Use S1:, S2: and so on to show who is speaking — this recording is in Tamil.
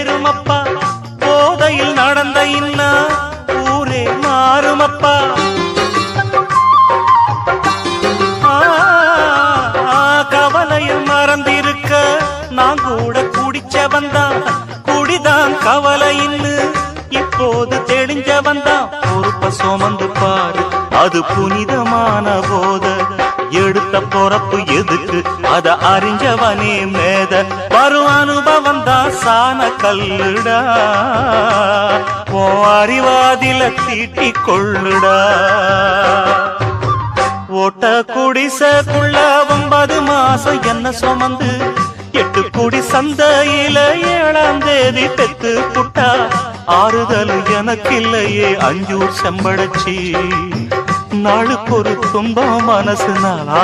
S1: ஏறுமப்பா, போதையில் நடந்த இன்னா ஊரே மாறுமப்பா. கவலையில் மறந்திருக்க நான் கூட குடிச்சவன்தான், குடிதான் கவலைன்னு இப்போது தெளிஞ்சவன்தான். பொறுப்ப சுமந்து பாரு, அது புனிதமான போத. எடுத்த பொறப்பு எதுக்கு, அத அறிஞ்சவனே மேத. வரும் அனுபவம் தான் சாண கல்லுடா, ஓ அறிவாதில தீட்டி கொள்ளுடா. ஓட்ட குடிசைக்குள்ள 9 மாசம் என்ன சுமந்து 8 குடி சந்தையில 7ஆம் தேதி பெத்து புட்டா. ஆறுதல் எனக்கு இல்லையே அஞ்சூர் செம்படச்சி, நாளுக்கு ஒரு துன்பம் மனசு நாளா